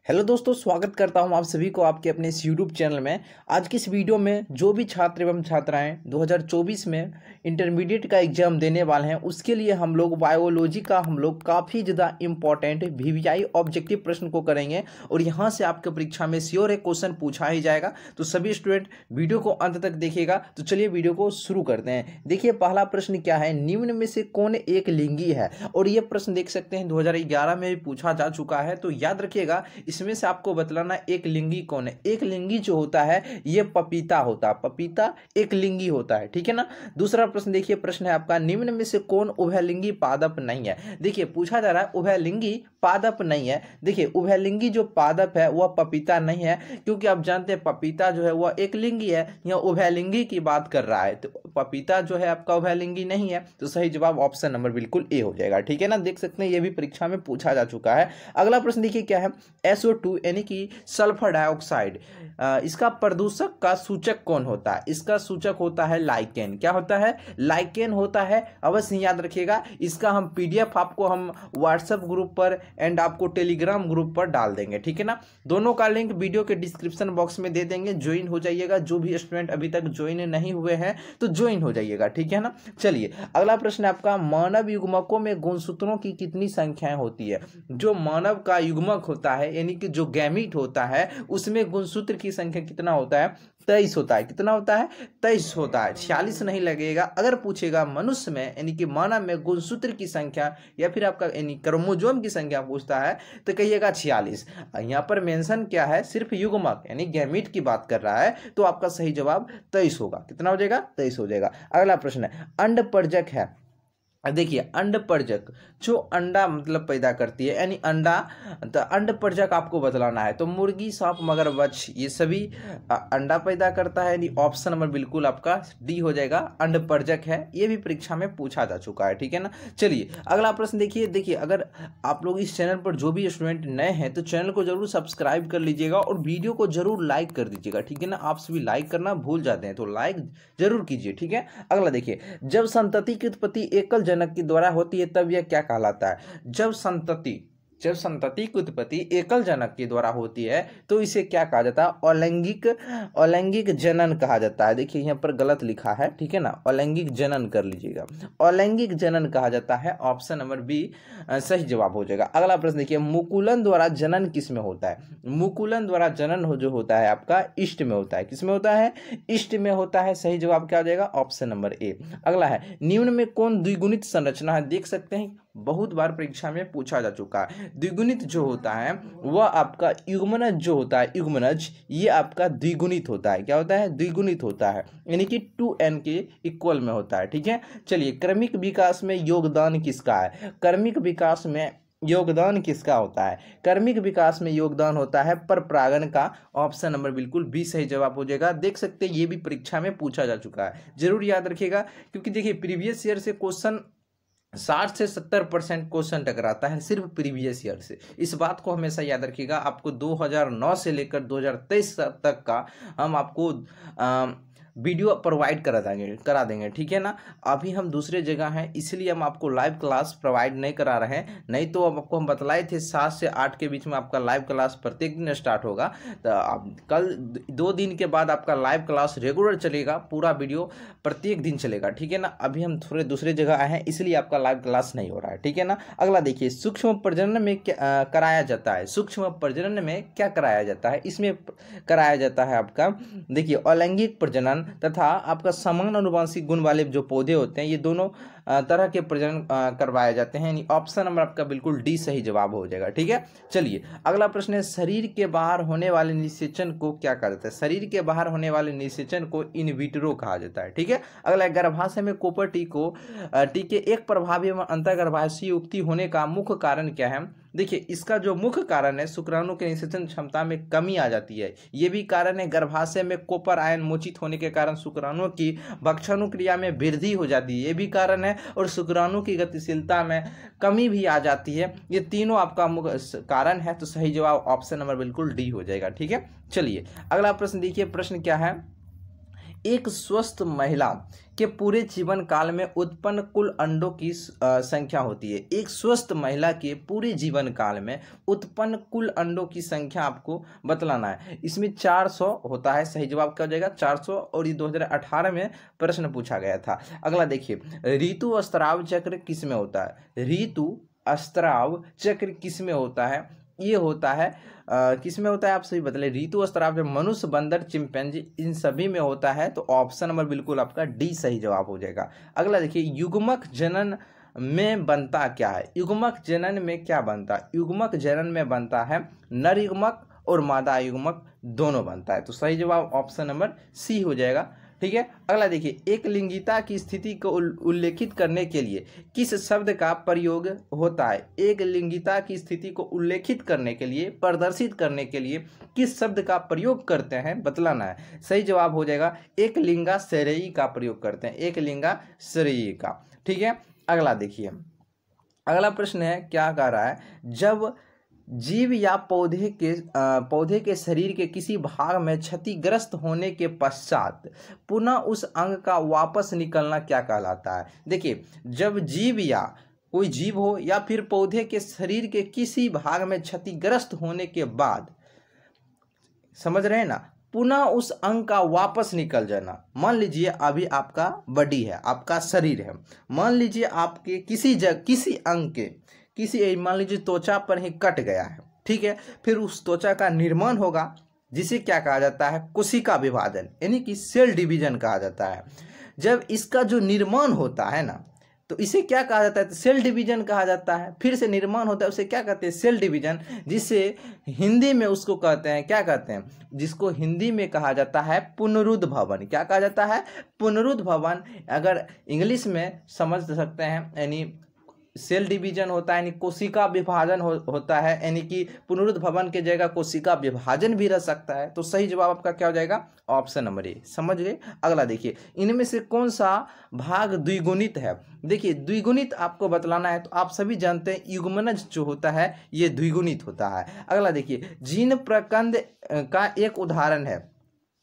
Hello दोस्तों, स्वागत करता हूं आप सभी को आपके अपने इस यूट्यूब चैनल में। आज की इस वीडियो में जो भी छात्र एवं छात्राएं 2024 में इंटरमीडिएट का एग्जाम देने वाले हैं उसके लिए हम लोग बायोलॉजी का काफ़ी ज़्यादा इंपॉर्टेंट वीवीआई ऑब्जेक्टिव प्रश्न को करेंगे और यहां से आपके परीक्षा में श्योर एक क्वेश्चन पूछा ही जाएगा। तो सभी स्टूडेंट वीडियो को अंत तक देखिएगा। तो चलिए वीडियो को शुरू करते हैं। देखिए पहला प्रश्न क्या है, निम्न में से कौन एक लिंगी है। और ये प्रश्न देख सकते हैं 2011 में भी पूछा जा चुका है। तो याद रखिएगा इसमें से आपको बतलाना एक लिंगी कौन है। एक लिंगी जो होता है ये पपीता होता है, पपीता एक लिंगी होता है, ठीक है ना। दूसरा प्रश्न देखिए, प्रश्न है आपका निम्न में से कौन उभयलिंगी पादप नहीं है। देखिए पूछा जा रहा है उभयलिंगी पादप नहीं है। देखिए उभयलिंगी जो पादप है वह पपीता नहीं है, क्योंकि आप जानते हैं पपीता जो है वह एक लिंगी है, यह उभयलिंगी की बात कर रहा है। तो पपीता जो है आपका उभयलिंगी नहीं है। तो सही जवाब ऑप्शन नंबर बिल्कुल ए हो जाएगा, ठीक है ना। देख सकते हैं ये भी परीक्षा में पूछा जा चुका है। अगला प्रश्न देखिए क्या है, SO2 यानी कि सल्फर डाइऑक्साइड, इसका प्रदूषक का सूचक कौन होता है। इसका सूचक होता है लाइकेन। क्या होता है? लाइकेन होता है। अवश्य याद रखिएगा। इसका हम PDF आपको हम व्हाट्सएप ग्रुप पर एंड आपको टेलीग्राम ग्रुप पर डाल देंगे, ठीक है ना। दोनों का लिंक वीडियो के डिस्क्रिप्शन बॉक्स में दे देंगे। ज्वाइन हो जाइएगा। जो भी स्टूडेंट अभी तक ज्वाइन नहीं हुए हैं तो ज्वाइन हो जाइएगा, ठीक है ना। चलिए अगला प्रश्न है आपका, मानव युग्मकों में गुणसूत्रों की कितनी संख्याएं होती है। जो मानव का युग्मक होता है यानी कि जो गैमीट होता है उसमें गुणसूत्र की संख्या कितना होता है? 23 होता है। कितना होता है? 23 होता है। 46 नहीं लगेगा। अगर पूछेगा मनुष्य में यानी कि मानव में गुणसूत्र की संख्या या फिर आपका यानी क्रोमोसोम की संख्या पूछता है तो कहिएगा 46। यहाँ पर मेंशन क्या है? सिर्फ युग्मक यानी गैमीट की बात कर रहा है। तो आपका सही जवाब 23 होगा। कितना हो जाएगा? 23 हो जाएगा। अगला प्रश्न है, अंडपरजक है। देखिए अंडपरजक जो अंडा मतलब पैदा करती है यानी अंडा, तो अंडपरजक आपको बतलाना है। तो मुर्गी, सांप, मगरमच्छ ये सभी अंडा पैदा करता है, यानी ऑप्शन नंबर बिल्कुल आपका डी हो जाएगा। अंडपरजक है। ये भी परीक्षा में पूछा जा चुका है, ठीक है ना। चलिए अगला प्रश्न देखिए अगर आप लोग इस चैनल पर जो भी स्टूडेंट नए हैं तो चैनल को जरूर सब्सक्राइब कर लीजिएगा और वीडियो को जरूर लाइक कर दीजिएगा, ठीक है ना। आप सभी लाइक करना भूल जाते हैं तो लाइक जरूर कीजिए, ठीक है। अगला देखिए, जब संतति की उत्पत्ति एकल जनक के द्वारा होती है तब यह क्या कहलाता है। जब संतति की उत्पत्ति एकल जनक के द्वारा होती है तो इसे क्या कहा जाता है? अलैंगिक जनन कहा जाता है। देखिए यहाँ पर गलत लिखा है, ठीक है ना। अलैंगिक जनन कर लीजिएगा। अलैंगिक जनन कहा जाता है। ऑप्शन नंबर बी सही जवाब हो जाएगा। अगला प्रश्न देखिए, मुकुलन द्वारा जनन किस में होता है। मुकुलन द्वारा जनन जो होता है आपका ईस्ट में होता है। किस में होता है? ईस्ट में होता है। सही जवाब क्या हो जाएगा? Option number A. अगला है, निम्न में कौन द्विगुणित संरचना है। देख सकते हैं बहुत बार परीक्षा में पूछा जा चुका है। द्विगुणित जो होता है वह आपका युग्मनज जो होता है, युग्मनज ये आपका द्विगुणित होता है। क्या होता है? द्विगुणित होता है, यानी कि 2n के इक्वल में होता है, ठीक है। चलिए क्रमिक विकास में योगदान किसका है। क्रमिक विकास में योगदान किसका होता है? क्रमिक विकास में योगदान होता है परपरागण का। ऑप्शन नंबर बिल्कुल बी सही जवाब हो जाएगा। देख सकते हैं ये भी परीक्षा में पूछा जा चुका है, जरूर याद रखिएगा। क्योंकि देखिए प्रीवियस ईयर से क्वेश्चन 60 से 70% क्वेश्चन टकराता है सिर्फ प्रीवियस ईयर से। इस बात को हमेशा याद रखिएगा। आपको 2009 से लेकर 2023 तक का हम आपको वीडियो प्रोवाइड करा देंगे, ठीक है ना। अभी हम दूसरे जगह हैं इसलिए हम आपको लाइव क्लास प्रोवाइड नहीं करा रहे हैं। नहीं तो अब आपको हम बतलाए थे 7 से 8 के बीच में आपका लाइव क्लास प्रत्येक दिन स्टार्ट होगा। तो अब कल 2 दिन के बाद आपका लाइव क्लास रेगुलर चलेगा, पूरा वीडियो प्रत्येक दिन चलेगा, ठीक है ना। अभी हम थोड़े दूसरे जगह आए हैं इसलिए आपका लाइव क्लास नहीं हो रहा है, ठीक है ना। अगला देखिए, सूक्ष्म प्रजनन में क्या कराया जाता है। सूक्ष्म प्रजनन में क्या कराया जाता है? इसमें कराया जाता है आपका देखिए अलैंगिक प्रजनन तथा आपका समान अनुवांशिक गुण वाले जो पौधे होते हैं ये दोनों तरह के प्रजनन करवाए जाते हैं। यानी ऑप्शन नंबर आपका बिल्कुल डी सही जवाब हो जाएगा, ठीक है। चलिए अगला प्रश्न है, शरीर के बाहर होने वाले निषेचन को क्या कहा जाता है। शरीर के बाहर होने वाले निषेचन को इन विट्रो कहा जाता है, ठीक है। अगला, गर्भाशय में कोपर टी के एक प्रभावी एवं अंतर्गर्भाशयी युक्ति होने का मुख्य कारण क्या है। देखिए इसका जो मुख्य कारण है शुक्राणु के निषेचन क्षमता में कमी आ जाती है। ये भी कारण है गर्भाशय में कॉपर आयन मोचित होने के कारण शुक्राणु की भक्षण क्रिया में वृद्धि हो जाती है। ये भी कारण है और शुक्राणु की गतिशीलता में कमी भी आ जाती है। ये तीनों आपका मुख्य कारण है। तो सही जवाब ऑप्शन नंबर बिल्कुल डी हो जाएगा, ठीक है। चलिए अगला प्रश्न देखिए, प्रश्न क्या है, एक स्वस्थ महिला के पूरे जीवन काल में उत्पन्न कुल अंडों की संख्या होती है। एक स्वस्थ महिला के पूरे जीवन काल में उत्पन्न कुल अंडों की संख्या आपको बतलाना है। इसमें 400 होता है, सही जवाब क्या हो जाएगा 400, और ये 2018 में प्रश्न पूछा गया था। अगला देखिए, ऋतु स्राव चक्र किस में होता है? ऋतु स्राव चक्र किस में होता है? ये होता है किस में होता है आप सही बतले। ऋतु स्राव में मनुष्य, बंदर, चिंपैंजी, इन सभी में होता है। तो ऑप्शन नंबर बिल्कुल आपका डी सही जवाब हो जाएगा। अगला देखिए, युग्मक जनन में बनता क्या है? युग्मक जनन में क्या बनता है? युग्मक जनन में बनता है नर युग्मक और मादा युग्मक दोनों बनता है। तो सही जवाब ऑप्शन नंबर सी हो जाएगा। ठीक है, अगला देखिए, एक लिंगिता की स्थिति को उल्लेखित करने के लिए किस शब्द का प्रयोग होता है? एक लिंगिता की स्थिति को उल्लेखित करने के लिए, प्रदर्शित करने के लिए किस शब्द का प्रयोग करते हैं बतलाना है। सही जवाब हो जाएगा एक लिंगा श्रेयी का प्रयोग करते हैं, एक लिंगा श्रेयी का। ठीक है, अगला देखिए, अगला प्रश्न है क्या कह रहा है, जब जीव या पौधे के शरीर के किसी भाग में क्षतिग्रस्त होने के पश्चात पुनः उस अंग का वापस निकलना क्या कहलाता है? देखिए, जब जीव या कोई जीव हो या फिर पौधे के शरीर के किसी भाग में क्षतिग्रस्त होने के बाद, समझ रहे हैं ना, पुनः उस अंग का वापस निकल जाना। मान लीजिए अभी आपका बॉडी है, आपका शरीर है, मान लीजिए आपके किसी अंग के मान लीजिए त्वचा पर ही कट गया है। ठीक है, फिर उस त्वचा का निर्माण होगा, जिसे क्या कहा जाता है? कोशिका विभाजन, यानी कि सेल डिवीजन कहा जाता है। जब इसका जो निर्माण होता है ना, तो इसे क्या कहा जाता है? सेल डिवीजन कहा जाता है। फिर से निर्माण होता है, उसे क्या कहते हैं? सेल डिवीजन, जिसे हिंदी में उसको कहते हैं, क्या कहते हैं? जिसको हिंदी में कहा जाता है पुनरुद्भवन। क्या कहा जाता है? पुनरुद्भवन। अगर इंग्लिश में समझ सकते हैं, यानी सेल डिवीजन होता है, यानी कोशिका विभाजन होता है, यानी कि पुनरुद्भवन की जगह कोशिका विभाजन भी रह सकता है। तो सही जवाब आपका क्या हो जाएगा? Option number A. समझ गए? अगला देखिए, इनमें से कौन सा भाग द्विगुणित है? देखिए, द्विगुणित आपको बतलाना है। तो आप सभी जानते हैं युग्मनज जो होता है ये द्विगुणित होता है। अगला देखिए, जीन प्रकंद का एक उदाहरण है।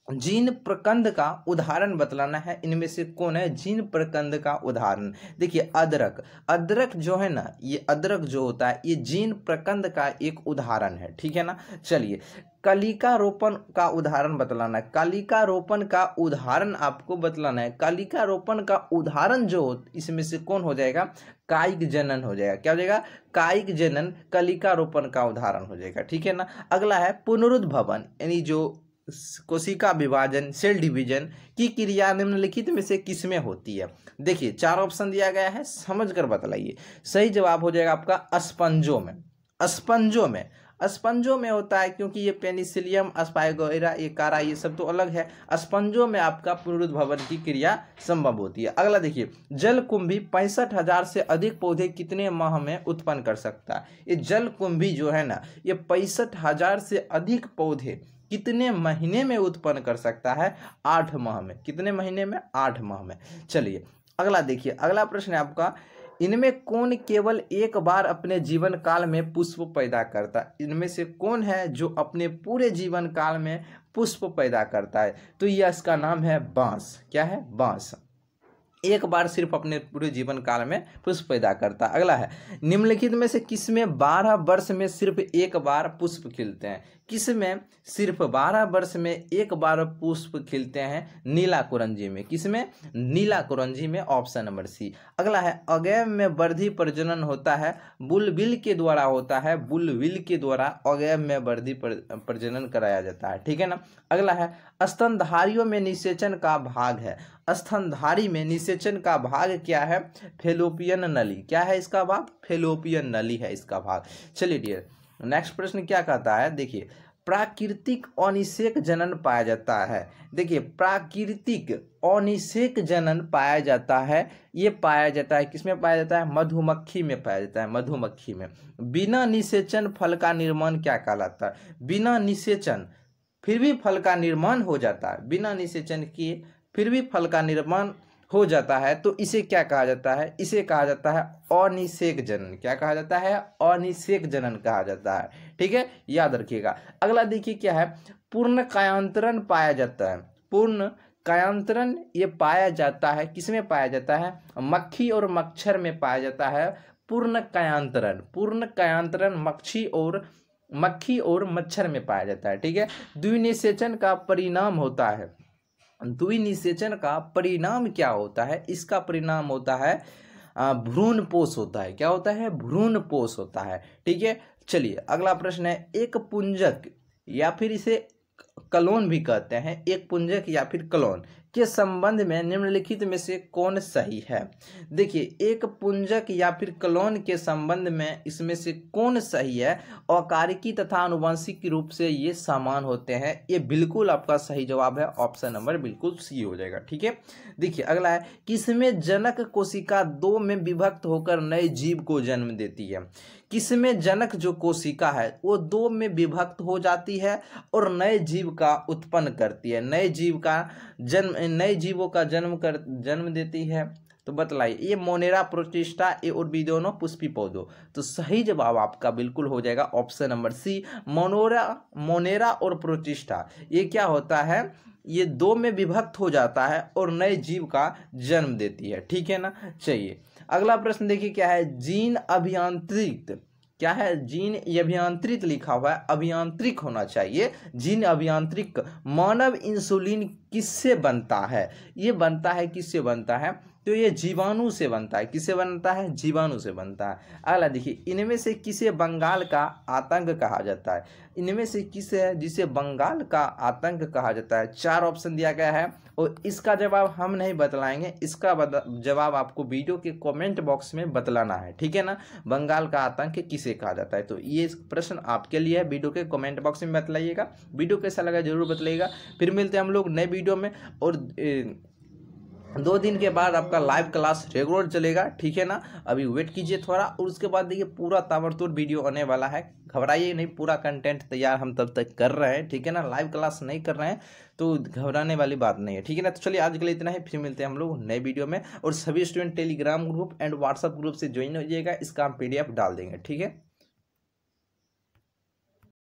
जीन प्रकंद का उदाहरण बतलाना है। इनमें से कौन है जीन प्रकंद का उदाहरण? देखिए, अदरक जो है ना, ये अदरक जो होता है ये जीन प्रकंद का एक उदाहरण है। ठीक है ना। चलिए, कलिका रोपण का उदाहरण बतलाना है। कलिका रोपण का उदाहरण आपको बतलाना है। कलिका रोपण का उदाहरण जो इसमें से कौन हो जाएगा? कायिक जनन हो जाएगा। क्या हो जाएगा? कायिक जनन कलिका रोपण का उदाहरण हो जाएगा। ठीक है ना। अगला है पुनरुद्भवन, यानी जो कोशिका विभाजन, सेल डिवीजन की क्रिया निम्नलिखित में से किसमें होती है? देखिए, 4 ऑप्शन दिया गया है, समझकर बतलाइए। सही जवाब हो जाएगा आपका स्पंजों में। स्पंजों में होता है, क्योंकि ये पेनिसिलियम, अस्पाइगोरा, ये कारा, ये सब तो अलग है। स्पंजों में आपका पुनरुद्भवन की क्रिया संभव होती है। अगला देखिए, जलकुंभी 65,000 से अधिक पौधे कितने माह में उत्पन्न कर सकता है? ये जलकुंभी जो है ना, ये 65,000 से अधिक पौधे कितने महीने में उत्पन्न कर सकता है? 8 माह में। कितने महीने में? 8 माह में। चलिए, अगला देखिए, अगला प्रश्न है आपका, इनमें कौन केवल एक बार अपने जीवन काल में पुष्प पैदा करता है? इनमें से कौन है जो अपने पूरे जीवन काल में पुष्प पैदा करता है? तो यह इसका नाम है बांस। क्या है? बांस। एक बार सिर्फ अपने पूरे जीवन काल में पुष्प पैदा करता। अगला है, निम्नलिखित में से किसमें 12 वर्ष में सिर्फ एक बार पुष्प खिलते हैं? किसमें सिर्फ 12 वर्ष में एक बार पुष्प खिलते हैं? नीला कुरंजी में। किसमें? नीला कुरंजी में। Option number C. अगला है, अगैव में वर्धी प्रजनन होता है, बुलबिल के द्वारा होता है। बुलबिल के द्वारा अगैव में वर्धी प्रजनन कराया जाता है। ठीक है ना। अगला है, स्तनधारियों में निषेचन का भाग है। स्तनधारी में निषेचन का भाग क्या है? फेलोपियन नली। क्या है इसका भाग? फेलोपियन नली है इसका भाग। चलिए डियर, नेक्स्ट प्रश्न क्या कहता है? देखिए, प्राकृतिक अनिषेक जनन पाया जाता है। देखिए, प्राकृतिक अनिषेक जनन पाया जाता है। ये पाया जाता है किसमें पाया जाता है? मधुमक्खी में पाया जाता है। मधुमक्खी में। बिना निषेचन फल का निर्माण क्या कहलाता है? बिना निषेचन फिर भी फल का निर्माण हो जाता है। बिना निषेचन किए फिर भी फल का निर्माण हो जाता है, तो इसे क्या कहा जाता है? इसे कहा जाता है अनिषेक जनन। क्या कहा जाता है? अनिषेक जनन कहा जाता है। ठीक है, याद रखिएगा। अगला देखिए क्या है, पूर्ण कायांतरण पाया जाता है। पूर्ण कायांतरण ये पाया जाता है, किसमें पाया जाता है? मक्खी और मच्छर में पाया जाता है पूर्ण कायांतरण मक्खी और मच्छर में पाया जाता है। ठीक है, द्विनिषेचन का परिणाम होता है, द्विनिषेचन का परिणाम क्या होता है? इसका परिणाम होता है भ्रूणपोष होता है। क्या होता है? भ्रूणपोष होता है। ठीक है, चलिए अगला प्रश्न है, एक पुंजक या फिर इसे कलोन भी कहते हैं, एक पुंजक या फिर कलोन के संबंध में निम्नलिखित में से कौन सही है? देखिए, एक पुंजक या फिर कलोन के संबंध में इसमें से कौन सही है? अकारिकी तथा आनुवंशिक रूप से ये समान होते हैं। ये बिल्कुल आपका सही जवाब है, ऑप्शन नंबर बिल्कुल सी हो जाएगा। ठीक है, देखिए अगला है, किसमें जनक कोशिका दो में विभक्त होकर नए जीव को जन्म देती है? किसमें जनक जो कोशिका है वो दो में विभक्त हो जाती है और नए जीव का उत्पन्न करती है, नए जीवों का जन्म देती है? तो बतलाइए, ये मोनेरा, प्रोटिस्टा, ये और भी दोनों पुष्पी पौधों। तो सही जवाब आपका बिल्कुल हो जाएगा ऑप्शन नंबर सी, मोनेरा और प्रोटिस्टा। ये क्या होता है? ये दो में विभक्त हो जाता है और नए जीव का जन्म देती है। ठीक है ना, चलिए अगला प्रश्न देखिए क्या है, जीन अभियांत्रिक, क्या है? जीन अभियांत्रिक लिखा हुआ है, अभियांत्रिक होना चाहिए, जीन अभियांत्रिक मानव इंसुलिन किससे बनता है? ये बनता है, किससे बनता है? तो ये जीवाणु से बनता है। किससे बनता है? जीवाणु से बनता है। अगला देखिए, इनमें से किसे बंगाल का आतंक कहा जाता है? इनमें से किसे है जिसे बंगाल का आतंक कहा जाता है? 4 ऑप्शन दिया गया है और इसका जवाब हम नहीं बतलाएंगे, इसका जवाब आपको वीडियो के कमेंट बॉक्स में बतलाना है। ठीक है ना, बंगाल का आतंक किसे कहा जाता है? तो ये प्रश्न आपके लिए है, वीडियो के कमेंट बॉक्स में बतलाइएगा। वीडियो कैसा लगा जरूर बतलाइएगा। फिर मिलते हैं हम लोग नए वीडियो में, और 2 दिन के बाद आपका लाइव क्लास रेगुलर चलेगा। ठीक है ना, अभी वेट कीजिए थोड़ा, और उसके बाद देखिए पूरा ताबड़तोड़ वीडियो आने वाला है। घबराइए नहीं, पूरा कंटेंट तैयार हम तब तक कर रहे हैं। ठीक है ना, लाइव क्लास नहीं कर रहे हैं तो घबराने वाली बात नहीं है। ठीक है ना, तो चलिए आज के लिए इतना ही, फिर मिलते हैं हम लोग नए वीडियो में। और सभी student Telegram group and WhatsApp group से ज्वाइन हो जाइएगा, इसका हम PDF डाल देंगे। ठीक है।